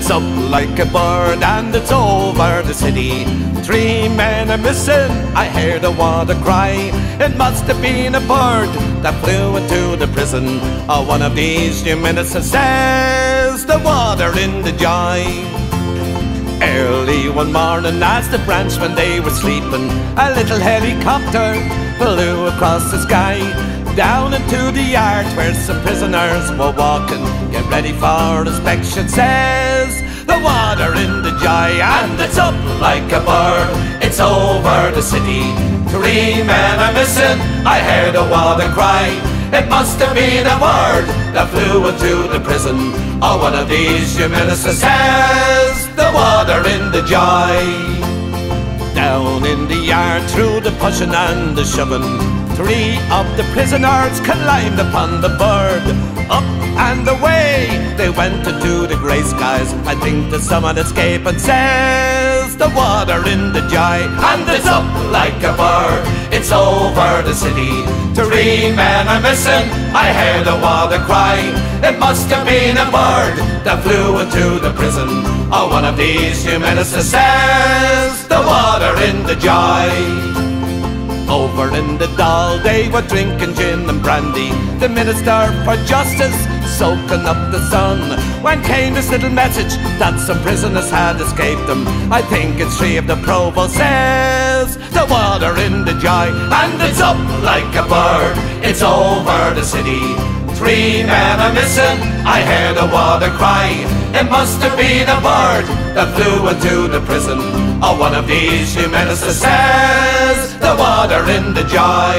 it's up like a bird and it's over the city. 3 men are missing, I hear the water cry. It must have been a bird that flew into the prison. Or one of these new ministers says the water in the joy. Early one morning as the branchmen they were sleeping, a little helicopter flew across the sky, down into the yard where some prisoners were walking. Get ready for inspection, says the water in the joy. And it's up like a bird, it's over the city. 3 men are missing, I heard the water cry. It must have been a bird that flew into the prison. Or one of these new ministers says the water in the joy. Down in the yard through the pushing and the shoving, 3 of the prisoners climbed upon the bird. Up and away they went into the grey skies. I think that someone escaped and says the water in the joy. And it's up like a bird, it's over the city. 3 men are missing, I heard the water cry. It must have been a bird that flew into the prison. Or one of these new ministers says the water in the joy. Over in the Dáil they were drinking gin and brandy, the Minister for Justice soaking up the sun, when came this little message that some prisoners had escaped them. I think it's 3 of the provost says the water in the joy. And it's up like a bird, it's over the city. 3 men are missing, I hear the water cry. It must have been a bird that flew into the prison. Or one of these new ministers says the water in the joy.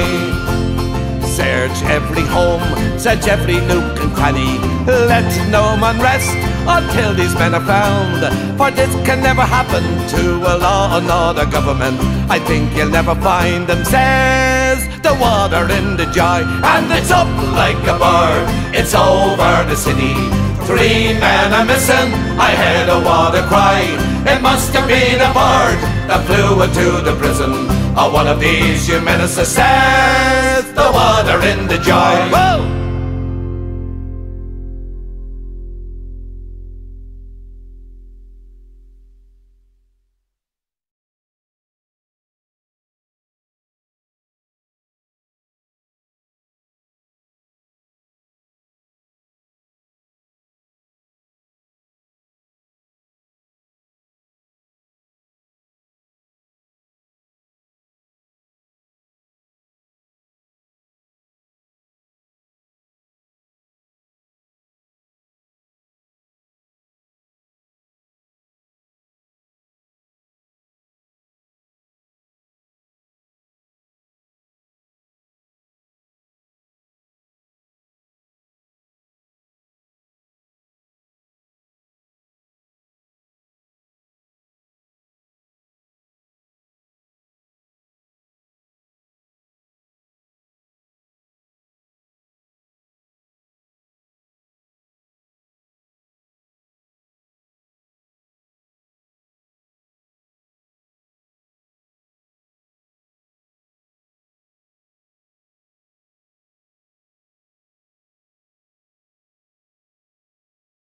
Search every home, search every nook and cranny. Let no man rest until these men are found. For this can never happen to a law and order government. I think you'll never find them, says the water in the joy. And it's up like a bird, it's over the city. 3 men are missing, I heard the water cry. It must have been a bird that flew into the prison. Or one of these new ministers says the water in the joy. Whoa!